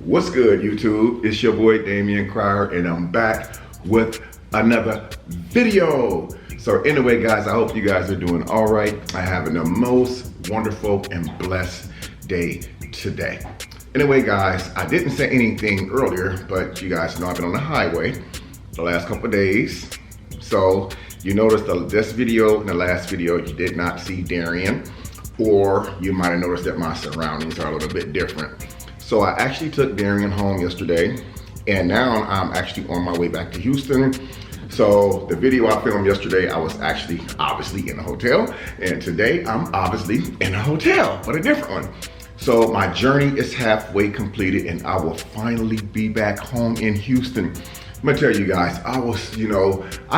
What's good, YouTube? It's your boy Damien Cryer, and I'm back with another video. So anyway, guys, I hope you guys are doing all right. I'm having the most wonderful and blessed day today. Anyway, guys, I didn't say anything earlier, but you guys know I've been on the highway the last couple of days. So you noticed this video and the last video, you did not see Darien, or you might have noticed that my surroundings are a little bit different. So I actually took Darien home yesterday, and now I'm actually on my way back to Houston. So the video I filmed yesterday, I was actually obviously in a hotel, and today I'm obviously in a hotel, but a different one. So my journey is halfway completed, and I will finally be back home in Houston. I'm gonna tell you guys, I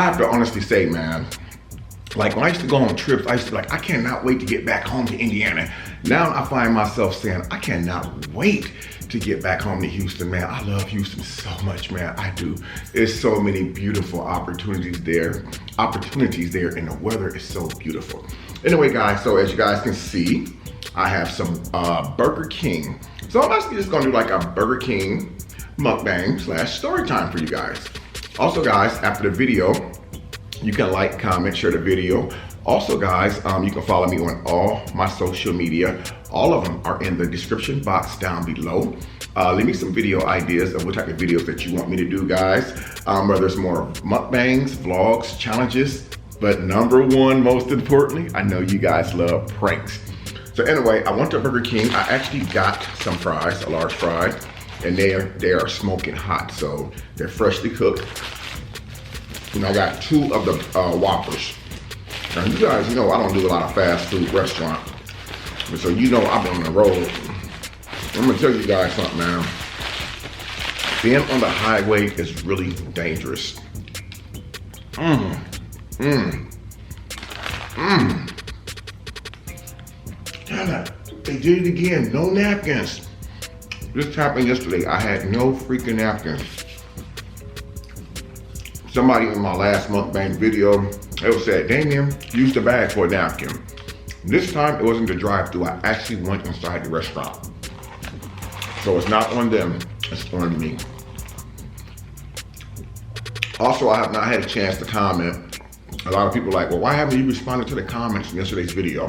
have to honestly say, man, like when I used to go on trips, I used to be like, I cannot wait to get back home to Indiana. Now I find myself saying, I cannot wait to get back home to Houston, man. I love Houston so much, man. I do. There's so many beautiful opportunities there, and the weather is so beautiful. Anyway, guys, so as you guys can see, I have some Burger King. So I'm actually just gonna do like a Burger King mukbang / story time for you guys. Also, guys, after the video, you can like, comment, share the video. Also, guys, you can follow me on all my social media. All of them are in the description box down below. Leave me some video ideas of what type of videos that you want me to do, guys. Whether it's more mukbangs, vlogs, challenges, but number one, most importantly, I know you guys love pranks. So anyway, I went to Burger King. I actually got some fries, a large fry, and they are smoking hot. So they're freshly cooked. And I got 2 of the Whoppers. Now you guys know I don't do a lot of fast food restaurant. But so you know I've been on the road. I'm gonna tell you guys something, man. Being on the highway is really dangerous. Damn it, they did it again, no napkins. This happened yesterday, I had no freaking napkins. Somebody in my last mukbang video, it said, Damien, use the bag for a napkin. This time, it wasn't the drive-thru. I actually went inside the restaurant. So it's not on them, it's on me. Also, I have not had a chance to comment. A lot of people are like, well, why haven't you responded to the comments in yesterday's video?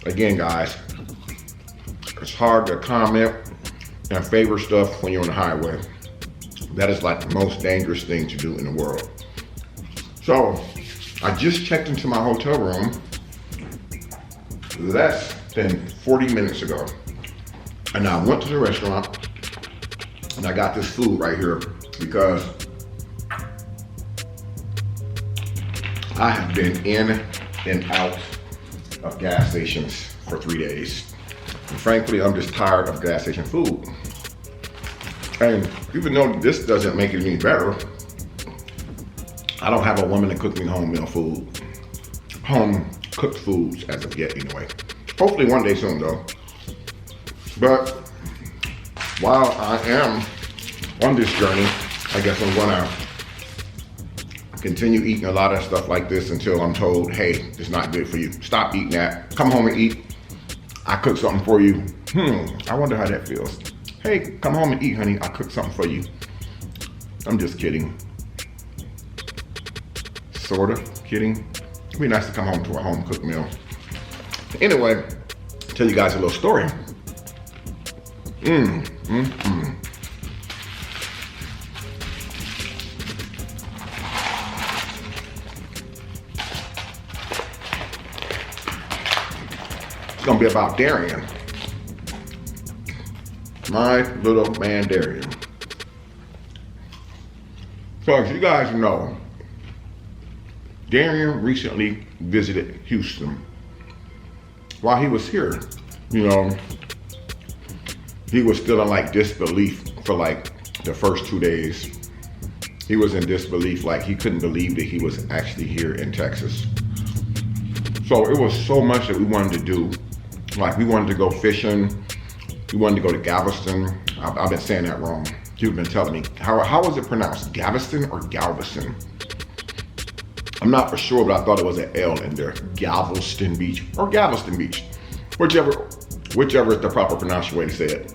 Again, guys, it's hard to comment and favor stuff when you're on the highway. That is like the most dangerous thing to do in the world. So, I just checked into my hotel room less than 40 minutes ago. And I went to the restaurant and I got this food right here because I have been in and out of gas stations for 3 days. And frankly, I'm just tired of gas station food. And even though this doesn't make it any better, I don't have a woman to cook me home cooked foods as of yet anyway. Hopefully one day soon though. But while I am on this journey, I guess I'm gonna continue eating a lot of stuff like this until I'm told, hey, it's not good for you. Stop eating that. Come home and eat. I cook something for you. I wonder how that feels. Hey, come home and eat, honey. I cooked something for you. I'm just kidding. Sorta kidding. It'd be nice to come home to a home cooked meal. Anyway, tell you guys a little story. It's gonna be about Darien. My little man Darien. So as you guys know, Darien recently visited Houston. While he was here, he was still in like disbelief for like the first 2 days. He was in disbelief, like he couldn't believe that he was actually here in Texas. So it was so much that we wanted to do. Like we wanted to go fishing. We wanted to go to Galveston. I've been saying that wrong. You've been telling me. How was it pronounced? Galveston or Galveston? I'm not for sure, but I thought it was an L in there. Galveston Beach or Galveston Beach. Whichever is the proper pronunciation way to say it.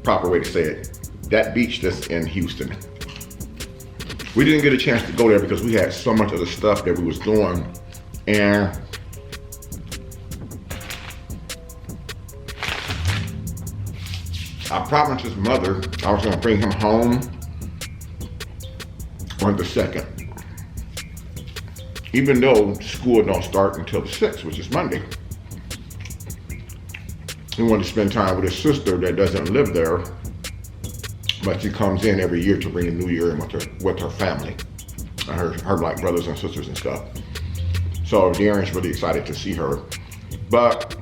Proper way to say it. that beach that's in Houston. We didn't get a chance to go there because we had so much of the stuff that we was doing. And I promised his mother I was gonna bring him home on the 2nd. Even though school don't start until the 6th, which is Monday. He wanted to spend time with his sister that doesn't live there, but she comes in every year to bring the new year in with her family, her like brothers and sisters and stuff. So Darien's really excited to see her. But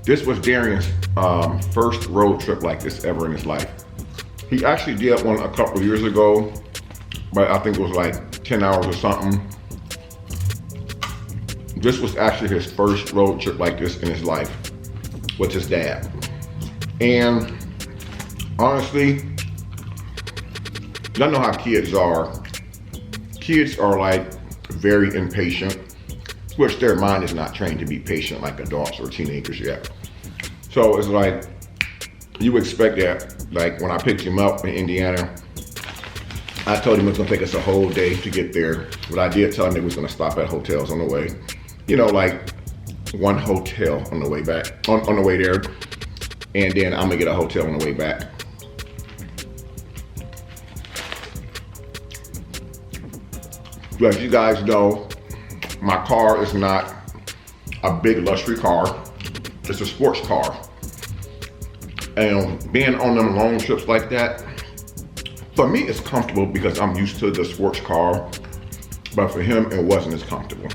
this was Darien's first road trip like this ever in his life. He actually did one a couple of years ago, but I think it was like 10 hours or something. This was actually his first road trip like this in his life with his dad. And honestly, y'all know how kids are. Kids are like very impatient, which their mind is not trained to be patient like adults or teenagers yet. So it's like, you expect that, like when I picked him up in Indiana, I told him it was gonna take us a whole day to get there, but I did tell him that we was gonna stop at hotels on the way. You know, like one hotel on the way back, on the way there, and then I'm gonna get a hotel on the way back. But as you guys know, my car is not a big luxury car. It's a sports car. And being on them long trips like that, for me it's comfortable because I'm used to the sports car, but for him it wasn't as comfortable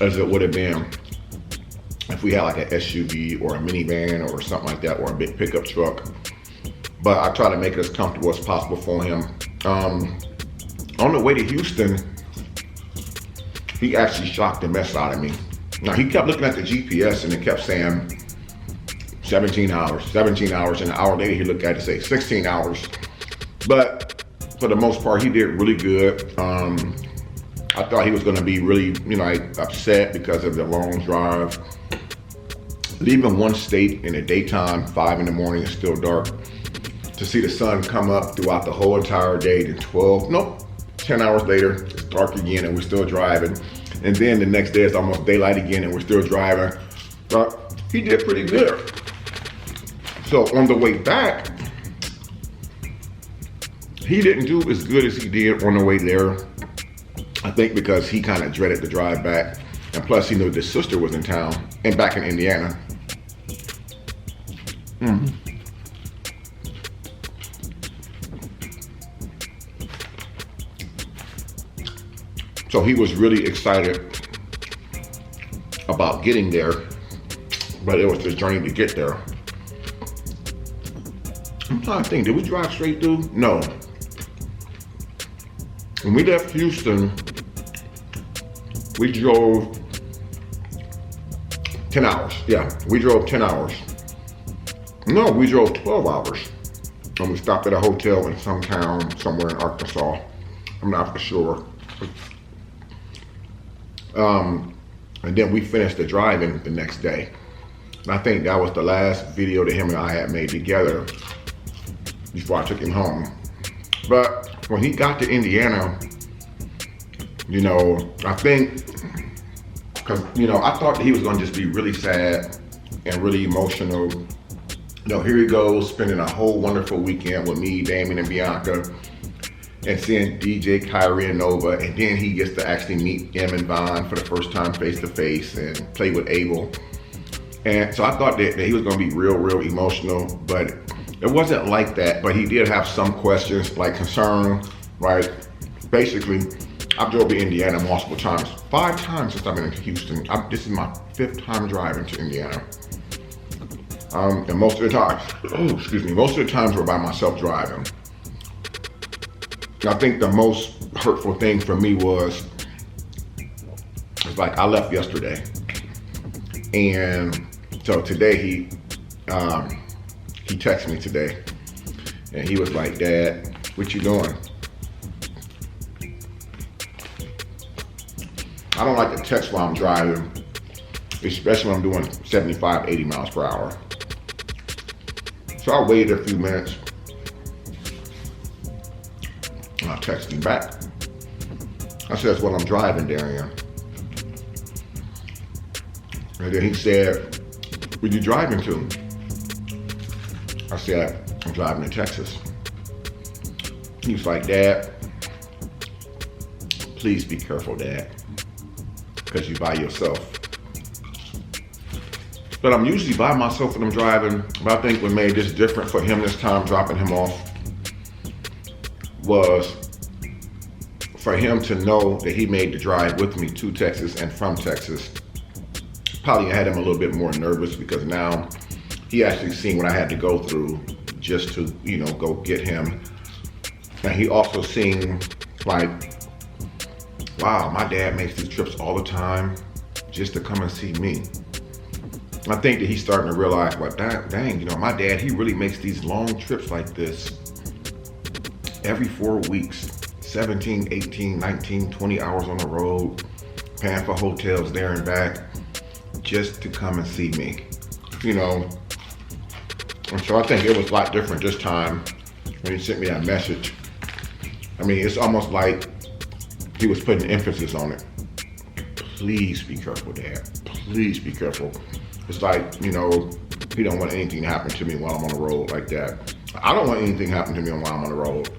as it would have been if we had like an SUV or a minivan or something like that, or a big pickup truck. But I try to make it as comfortable as possible for him. On the way to Houston, he actually shocked the mess out of me. Now he kept looking at the GPS and it kept saying 17 hours, and an hour later he looked at it and say 16 hours. But for the most part, he did really good. I thought he was gonna be really, like upset because of the long drive. Leaving one state in the daytime, 5 in the morning, it's still dark, to see the sun come up throughout the whole entire day, then 10 hours later, it's dark again and we're still driving. And then the next day it's almost daylight again and we're still driving. But he did pretty good. So on the way back, he didn't do as good as he did on the way there. I think because he kind of dreaded the drive back. And plus he knew his sister was in town and back in Indiana. So he was really excited about getting there, but it was this journey to get there. I'm trying to think, did we drive straight through? No. When we left Houston, we drove 10 hours. Yeah, we drove 10 hours. No, we drove 12 hours. And we stopped at a hotel in some town somewhere in Arkansas. I'm not for sure. And then we finished the driving the next day. And I think that was the last video that him and I had made together before I took him home. But when he got to Indiana, I think, because, I thought that he was gonna just be really sad and really emotional. Here he goes, spending a whole wonderful weekend with me, Damien, and Bianca, and seeing DJ, Kyrie, and Nova, and then he gets to actually meet Em and Vaughn for the first time face to face and play with Abel. And so I thought that he was gonna be real emotional, but it wasn't like that. But he did have some questions, like concern, right? Basically, I've drove to Indiana multiple times, 5 times since I've been in Houston. This is my 5th time driving to Indiana. And most of the times we're by myself driving. I think the most hurtful thing for me was, it's like I left yesterday, and so today he texted me today, and he was like, "Dad, what you doing?" I don't like to text while I'm driving especially when I'm doing 75, 80 miles per hour. So I waited a few minutes. And I texted him back. I said, well, I'm driving, Darien. And then he said, where you driving to? I said, I'm driving to Texas. He was like, Dad, please be careful, Dad, because you're by yourself. But I'm usually by myself when I'm driving. But I think what made this different for him this time, dropping him off, was for him to know that he made the drive with me to Texas and from Texas. Probably had him a little bit more nervous because now he actually seen what I had to go through just to, you know, go get him. And he also seen like, wow, my dad makes these trips all the time just to come and see me. I think that he's starting to realize, well, dang, you know, my dad, he really makes these long trips like this every 4 weeks, 17, 18, 19, 20 hours on the road, paying for hotels there and back just to come and see me, you know. And so I think it was a lot different this time when he sent me that message. I mean, it's almost like he was putting emphasis on it. Please be careful, Dad. Please be careful. It's like, you know, he don't want anything to happen to me while I'm on the road like that. I don't want anything to happen to me while I'm on the road.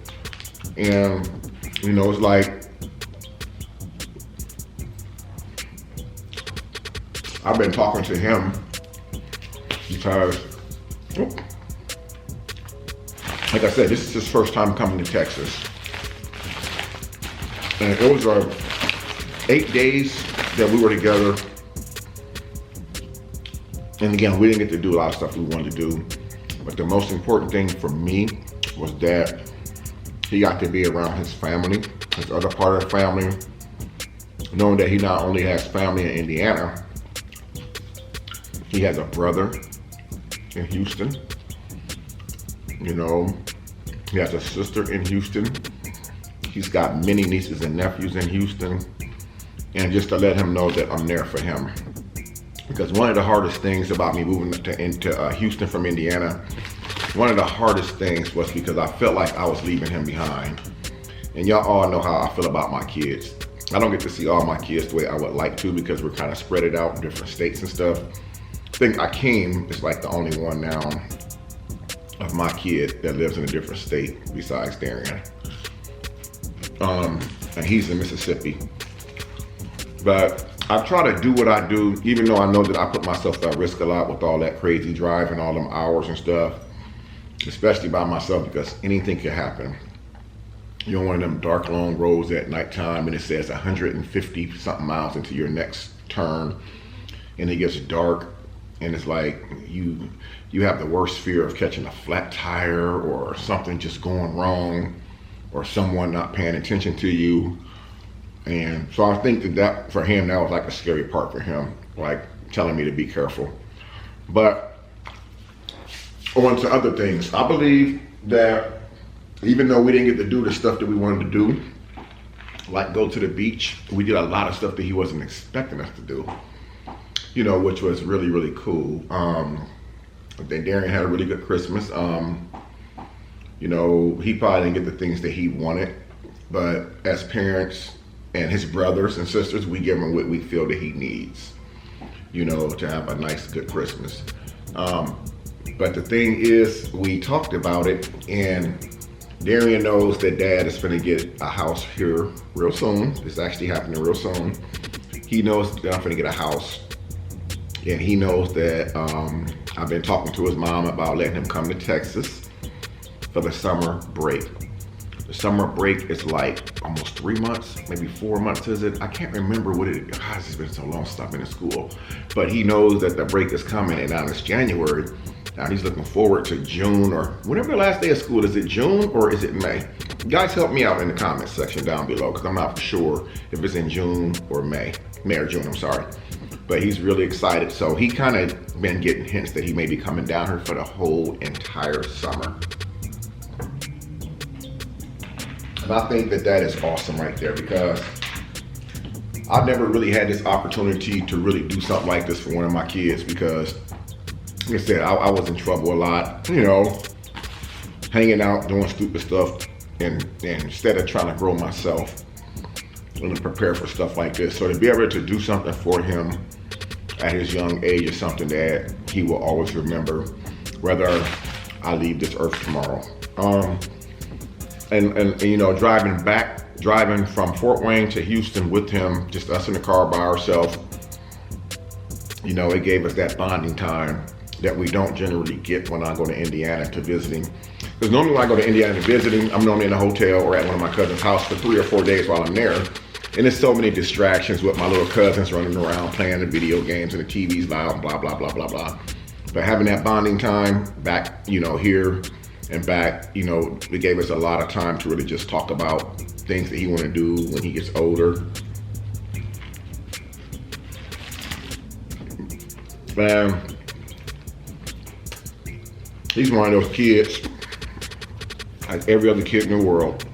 And, you know, it's like, I've been talking to him because, like I said, this is his first time coming to Texas. And it was 8 days that we were together. And again, we didn't get to do a lot of stuff we wanted to do. But the most important thing for me was that he got to be around his family, his other part of the family, knowing that he not only has family in Indiana, he has a brother in Houston. You know, he has a sister in Houston. He's got many nieces and nephews in Houston. And just to let him know that I'm there for him. Because one of the hardest things about me moving into Houston from Indiana, one of the hardest things was because I felt like I was leaving him behind. And y'all all know how I feel about my kids. I don't get to see all my kids the way I would like to because we're kind of spread it out in different states and stuff. I think Akeem is like the only one now of my kid that lives in a different state besides Darien. And he's in Mississippi. But I try to do what I do, even though I know that I put myself at risk a lot with all that crazy driving, all them hours and stuff, especially by myself, because anything can happen. You're on one of them dark, long roads at nighttime and it says 150 something miles into your next turn, and it gets dark, and it's like you have the worst fear of catching a flat tire or something just going wrong or someone not paying attention to you. And so I think that for him, that was like a scary part for him, like telling me to be careful. But on to other things. I believe that even though we didn't get to do the stuff that we wanted to do, like go to the beach, we did a lot of stuff that he wasn't expecting us to do, you know, which was really, really cool. Then Darien had a really good Christmas. You know, he probably didn't get the things that he wanted, but as parents and his brothers and sisters, we give him what we feel that he needs, you know, to have a nice, good Christmas. But the thing is, we talked about it, and Darien knows that Dad is gonna get a house here real soon. It's actually happening real soon. He knows that I'm gonna get a house, and he knows that I've been talking to his mom about letting him come to Texas for the summer break. The summer break is like almost 3 months, maybe 4 months, is it? I can't remember what it is. God, it's been so long since I've been in school. But he knows that the break is coming, and now it's January. Now he's looking forward to June, or whenever the last day of school. Is it June or is it May? Guys, help me out in the comments section down below, because I'm not for sure if it's in June or May. May or June, I'm sorry. But he's really excited. So he kind of been getting hints that he may be coming down here for the whole entire summer. And I think that that is awesome right there, because I've never really had this opportunity to really do something like this for one of my kids because, like I said, I was in trouble a lot, you know, hanging out, doing stupid stuff, and instead of trying to grow myself, and prepare for stuff like this. So to be able to do something for him at his young age is something that he will always remember, whether I leave this earth tomorrow. And you know, driving from Fort Wayne to Houston with him, just us in the car by ourselves, you know, it gave us that bonding time that we don't generally get when I go to Indiana to visiting. Because normally when I go to Indiana to visiting, I'm normally in a hotel or at one of my cousin's house for 3 or 4 days while I'm there. And there's so many distractions with my little cousins running around playing the video games and the TV's loud, blah, blah, blah, blah, blah. But having that bonding time back, you know, here and back, you know, it gave us a lot of time to really just talk about things that he want to do when he gets older. Man, he's one of those kids, like every other kid in the world.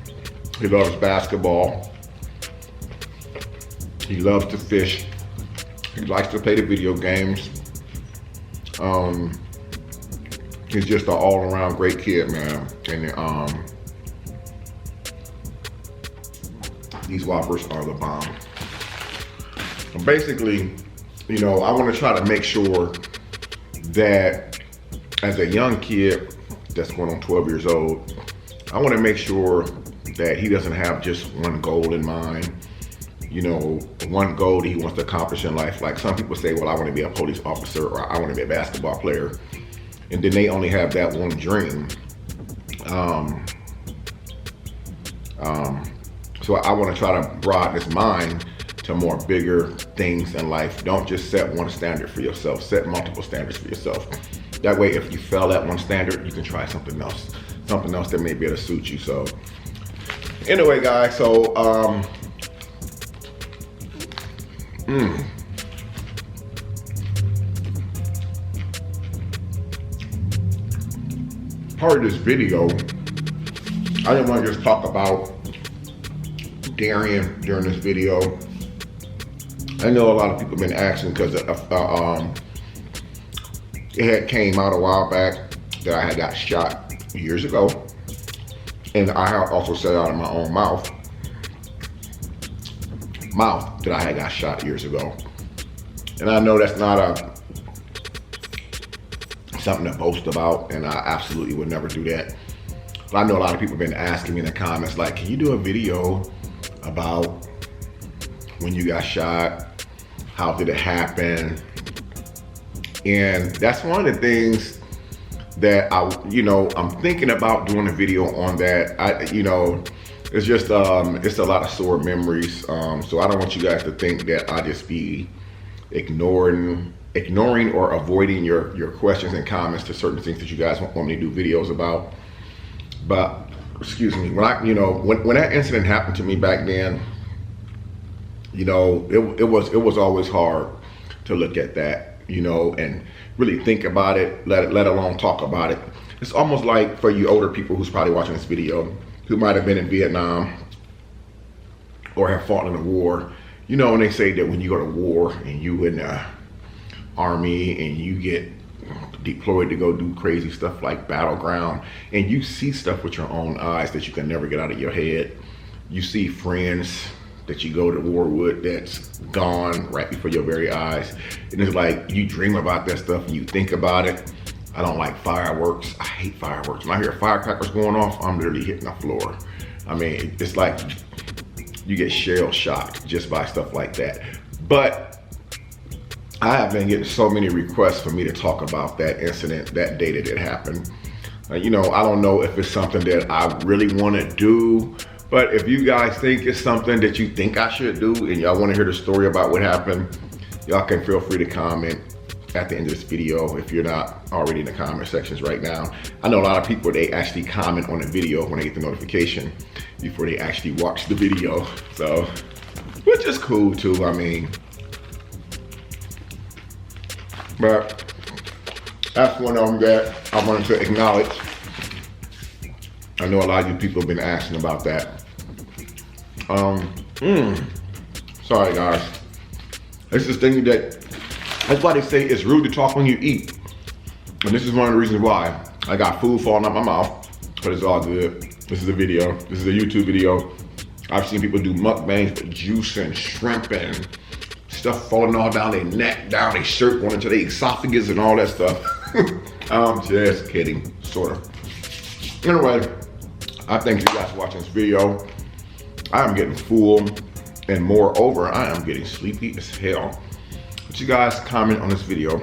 He loves basketball. He loves to fish. He likes to play the video games. He's just an all-around great kid, man. And these Whoppers are the bomb. And basically, you know, I want to try to make sure that as a young kid that's going on 12 years old, I want to make sure that he doesn't have just one goal in mind. You know, one goal that he wants to accomplish in life. Like some people say, well, I want to be a police officer or I want to be a basketball player. And then they only have that one dream. So I want to try to broaden his mind to more bigger things in life. Don't just set one standard for yourself, set multiple standards for yourself. That way, if you fail at one standard, you can try something else that may be able to suit you. So anyway, guys, so, part of this video, I didn't want to just talk about Darien during this video. I know a lot of people have been asking because it had came out a while back that I had got shot years ago. And I have also said out of my own mouth that I had got shot years ago. And I know that's not something to boast about, and I absolutely would never do that. But I know a lot of people have been asking me in the comments, like, can you do a video about when you got shot? How did it happen? And that's one of the things that I'm thinking about doing a video on that. It's just, it's a lot of sore memories. So I don't want you guys to think that I just be ignoring or avoiding your questions and comments to certain things that you guys want me to do videos about. But excuse me, when that incident happened to me back then, it was always hard to look at that, and really think about it, let alone talk about it. It's almost like for you older people who's probably watching this video, who might have been in Vietnam or have fought in a war, when they say that when you go to war and you in the army and you get deployed to go do crazy stuff like battleground, and you see stuff with your own eyes that you can never get out of your head. You see friends that you go to war with that's gone right before your very eyes. And it's like you dream about that stuff and you think about it. I don't like fireworks. I hate fireworks. When I hear firecrackers going off, I'm literally hitting the floor. I mean, it's like you get shell shocked just by stuff like that. But I have been getting so many requests for me to talk about that incident, that day that it happened. I don't know if it's something that I really want to do, but if you guys think it's something that you think I should do and y'all want to hear the story about what happened, y'all can feel free to comment at the end of this video if you're not already in the comment sections right now. I know a lot of people, they actually comment on the video when they get the notification before they actually watch the video. So, which is cool too, I mean. But that's one of them that I wanted to acknowledge. I know a lot of you people have been asking about that. Sorry guys. This is the thing that's why they say it's rude to talk when you eat. And this is one of the reasons why. I got food falling out my mouth, but it's all good. This is a video, this is a YouTube video. I've seen people do mukbangs with juice and shrimp and stuff falling all down their neck, down their shirt, going into their esophagus and all that stuff. I'm just kidding, sort of. Anyway, I thank you guys for watching this video. I am getting full, and moreover, I am getting sleepy as hell. But you guys comment on this video,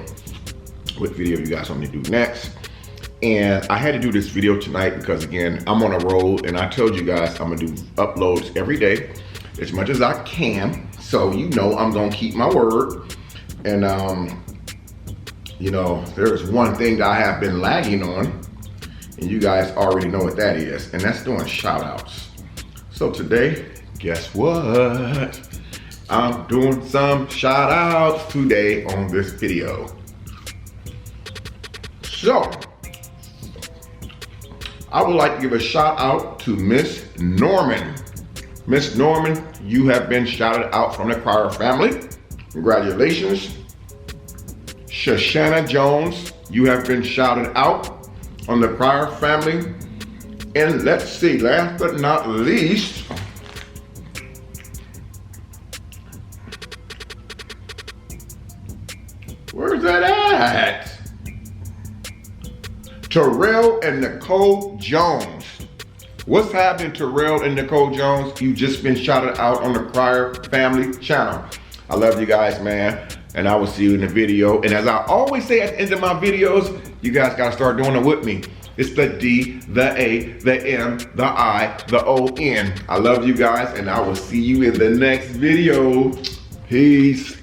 what video you guys want me to do next. And I had to do this video tonight because again, I'm on a roll and I told you guys I'm gonna do uploads every day as much as I can. So you know I'm gonna keep my word. And you know, there's one thing that I have been lagging on, and you guys already know what that is, and that's doing shout outs. So today, guess what? I'm doing some shout outs today on this video. So, I would like to give a shout out to Miss Norman. Miss Norman, you have been shouted out from the Cryer family. Congratulations. Shoshana Jones, you have been shouted out on the Cryer family. And let's see, last but not least, where's that at? Terrell and Nicole Jones. What's happening, Terrell and Nicole Jones? You've just been shouted out on the Cryer family channel. I love you guys, man. And I will see you in the video. And as I always say at the end of my videos, you guys gotta start doing it with me. It's the D, the A, the M, the I, the O-N. I love you guys, and I will see you in the next video. Peace.